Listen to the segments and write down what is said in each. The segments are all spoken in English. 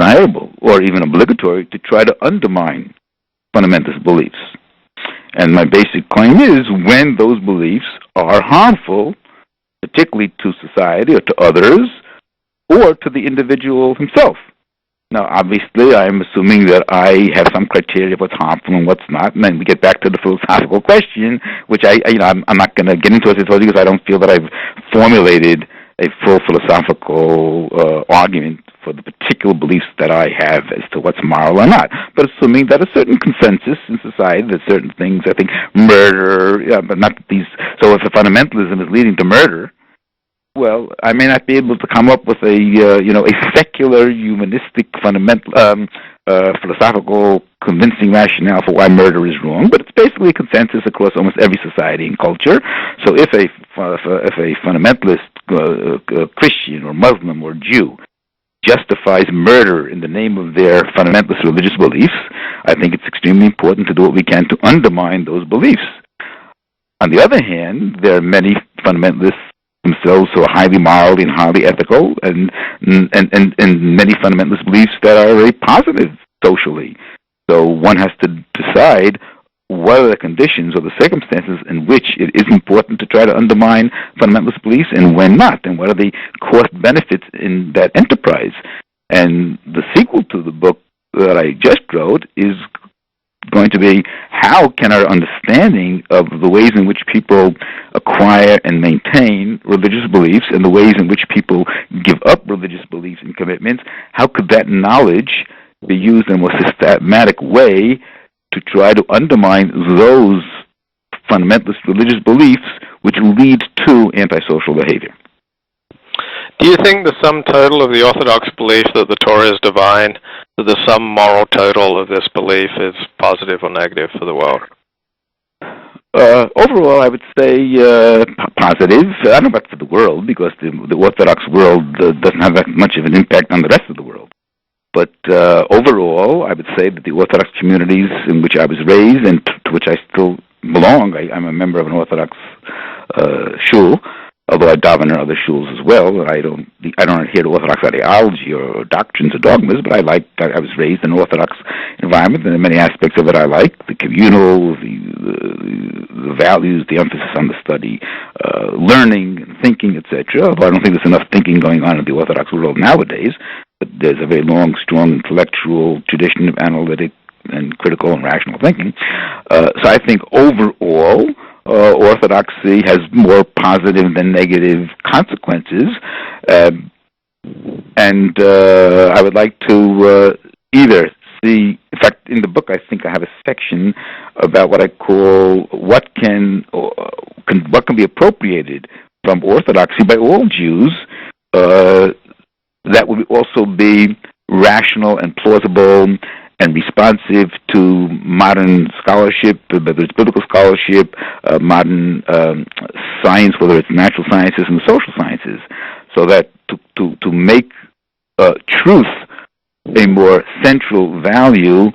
desirable or even obligatory to try to undermine fundamentalist beliefs. And my basic claim is when those beliefs are harmful, particularly to society or to others, or to the individual himself. Now, obviously, I'm assuming that I have some criteria of what's harmful and what's not, and then we get back to the philosophical question, which I'm not going to get into as I told you because I don't feel that I've formulated a full philosophical argument for the particular beliefs that I have as to what's moral or not. But assuming that a certain consensus in society that certain things, I think, murder, but not these. So if a fundamentalism is leading to murder, well, I may not be able to come up with a secular, humanistic, fundamental, philosophical, convincing rationale for why murder is wrong, but it's basically a consensus across almost every society and culture. So if a fundamentalist Christian or Muslim or Jew justifies murder in the name of their fundamentalist religious beliefs, I think it's extremely important to do what we can to undermine those beliefs. On the other hand, there are many fundamentalists themselves who are highly moral and highly ethical, and many fundamentalist beliefs that are very positive socially. So one has to decide what are the conditions or the circumstances in which it is important to try to undermine fundamentalist beliefs and when not, and what are the cost benefits in that enterprise. And the sequel to the book that I just wrote is going to be how can our understanding of the ways in which people acquire and maintain religious beliefs and the ways in which people give up religious beliefs and commitments, how could that knowledge be used in a more systematic way to try to undermine those fundamentalist religious beliefs which lead to antisocial behavior? Do you think the sum total of the Orthodox belief that the Torah is divine, that the sum moral total of this belief is positive or negative for the world? Overall, I would say positive. I don't know about for the world, because the Orthodox world doesn't have that much of an impact on the rest of the world. But overall, I would say that the Orthodox communities in which I was raised and to which I still belong, I'm a member of an Orthodox shul, although I daven in other shuls as well. And I don't adhere to Orthodox ideology or doctrines or dogmas, but I was raised in an Orthodox environment, and in many aspects of it I like. The communal, the values, the emphasis on the study, learning and thinking, etc. Although I don't think there's enough thinking going on in the Orthodox world nowadays. But there's a very long, strong intellectual tradition of analytic and critical and rational thinking. So I think overall, Orthodoxy has more positive than negative consequences, and I would like to either see. In fact, in the book, I think I have a section about what I call what can be appropriated from Orthodoxy by all Jews. That would also be rational and plausible and responsive to modern scholarship, whether it's biblical scholarship, modern science, whether it's natural sciences and social sciences, so that to make truth a more central value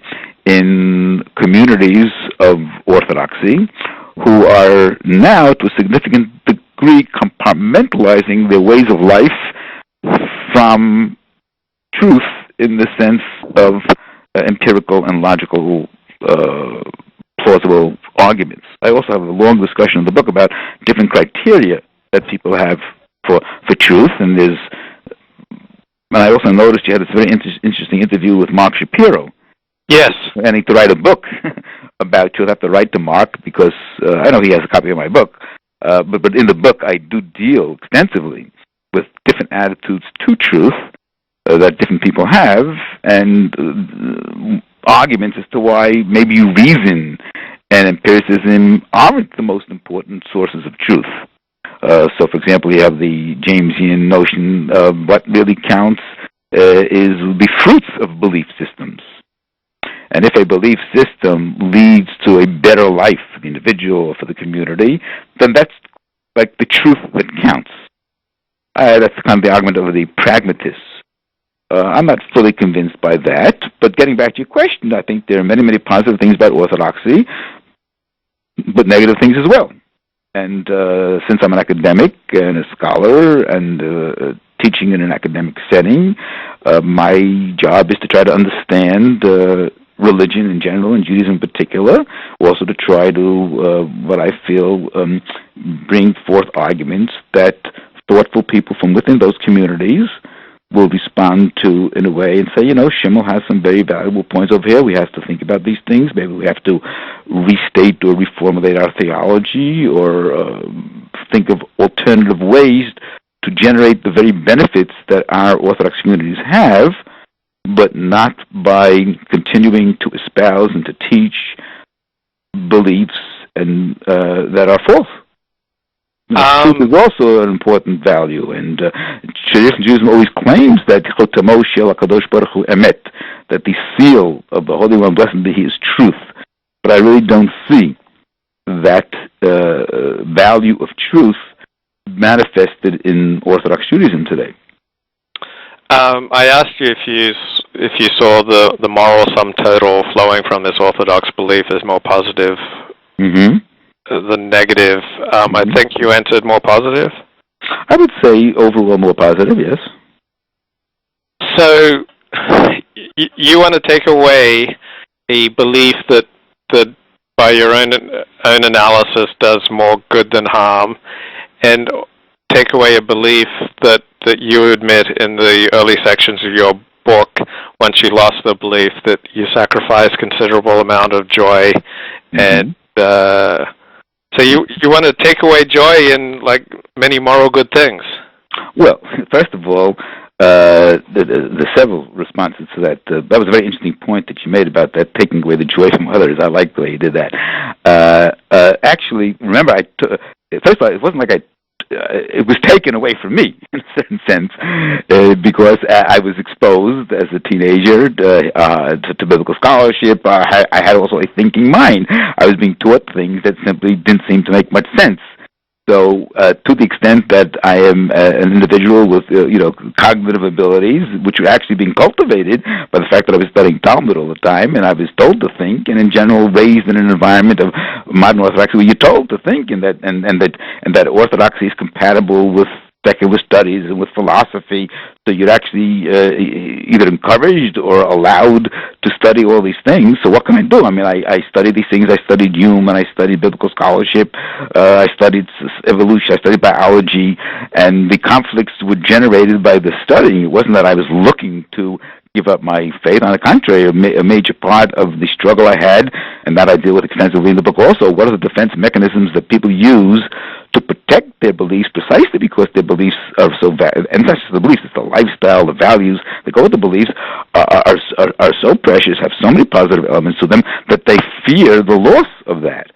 in communities of Orthodoxy, who are now, to a significant degree, compartmentalizing their ways of life from truth in the sense of empirical and logical, plausible arguments. I also have a long discussion in the book about different criteria that people have for truth, and I also noticed you had this very interesting interview with Mark Shapiro. Yes. Planning to write a book about truth. I have to write to Mark because I know he has a copy of my book, but in the book I do deal extensively with different attitudes to truth that different people have, and arguments as to why maybe reason and empiricism aren't the most important sources of truth. So, for example, you have the Jamesian notion of what really counts is the fruits of belief systems. And if a belief system leads to a better life for the individual or for the community, then that's like the truth that counts. That's kind of the argument of the pragmatists. I'm not fully convinced by that, but getting back to your question, I think there are many, many positive things about Orthodoxy, but negative things as well. And since I'm an academic and a scholar and teaching in an academic setting. My job is to try to understand religion in general and Judaism in particular, also to try to, what I feel, bring forth arguments that thoughtful people from within those communities will respond to in a way and say, Schimmel has some very valuable points over here. We have to think about these things. Maybe we have to restate or reformulate our theology or think of alternative ways to generate the very benefits that our Orthodox communities have, but not by continuing to espouse and to teach beliefs and that are false. Truth is also an important value, and traditional Judaism always claims that Chotamo Shel HaKadosh Baruch Hu Emet, that the seal of the Holy One, blessed be He, is truth. But I really don't see that value of truth manifested in Orthodox Judaism today. I asked you if you saw the moral sum total flowing from this Orthodox belief as more positive. Mm-hmm. The negative, I think you answered more positive? I would say overall more positive, yes. So, you want to take away a belief that by your own analysis does more good than harm, and take away a belief that you admit in the early sections of your book, once you lost the belief, that you sacrificed considerable amount of joy, and so you want to take away joy in like many moral good things. Well, first of all, the several responses to that. That was a very interesting point that you made about that taking away the joy from others. I like the way you did that. Actually, remember, first of all, it wasn't like it was taken away from me in a certain sense because I was exposed as a teenager to biblical scholarship. I had also a thinking mind. I was being taught things that simply didn't seem to make much sense. So, to the extent that I am an individual with, cognitive abilities, which were actually being cultivated by the fact that I was studying Talmud all the time, and I was told to think, and in general raised in an environment of modern Orthodoxy where you're told to think, and that Orthodoxy is compatible with secular studies and with philosophy, so you're actually either encouraged or allowed to study all these things. So what can I do? I mean, I studied these things. I studied Hume, and I studied biblical scholarship. I studied evolution. I studied biology, and the conflicts were generated by the studying. It wasn't that I was looking to give up my faith. On the contrary, a major part of the struggle I had, and that I deal with extensively in the book also, what are the defense mechanisms that people use to protect their beliefs precisely because their beliefs are so and not just the beliefs, it's the lifestyle, the values that go with the beliefs are so precious, have so many positive elements to them that they fear the loss of that.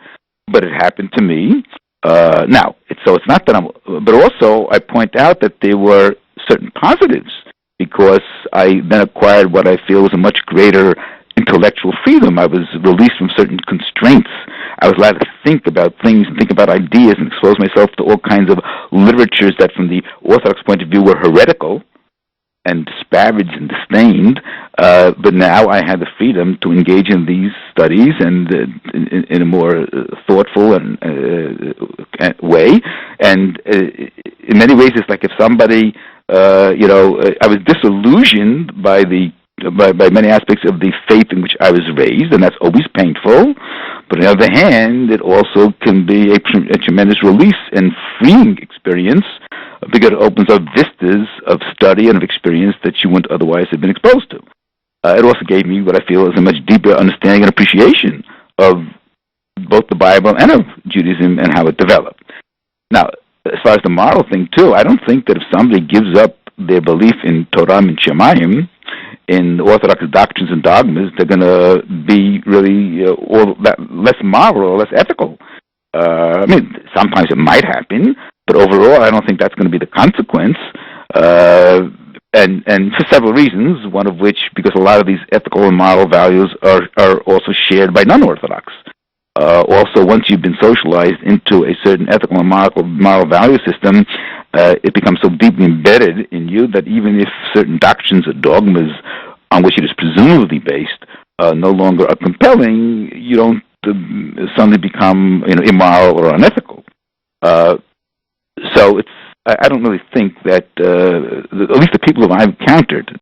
But it happened to me. Now, it's not that but also I point out that there were certain positives because I then acquired what I feel was a much greater intellectual freedom. I was released from certain constraints. I was allowed to think about things and think about ideas and expose myself to all kinds of literatures that from the Orthodox point of view were heretical and disparaged and disdained, but now I had the freedom to engage in these studies and in a more thoughtful and way. And in many ways, it's like if somebody, I was disillusioned by many aspects of the faith in which I was raised, and that's always painful. But on the other hand, it also can be a tremendous release and freeing experience because it opens up vistas of study and of experience that you wouldn't otherwise have been exposed to. It also gave me what I feel is a much deeper understanding and appreciation of both the Bible and of Judaism and how it developed. Now, as far as the moral thing, too, I don't think that if somebody gives up their belief in Torah and Shemayim, in Orthodox doctrines and dogmas, they're going to be really all that less moral or less ethical. I mean, sometimes it might happen, but overall, I don't think that's going to be the consequence. And for several reasons, one of which, because a lot of these ethical and moral values are also shared by non-Orthodox. Also, once you've been socialized into a certain ethical and moral value system, it becomes so deeply embedded in you that even if certain doctrines or dogmas on which it is presumably based no longer are compelling, you don't suddenly become immoral or unethical. So I don't really think that, at least the people who I've encountered,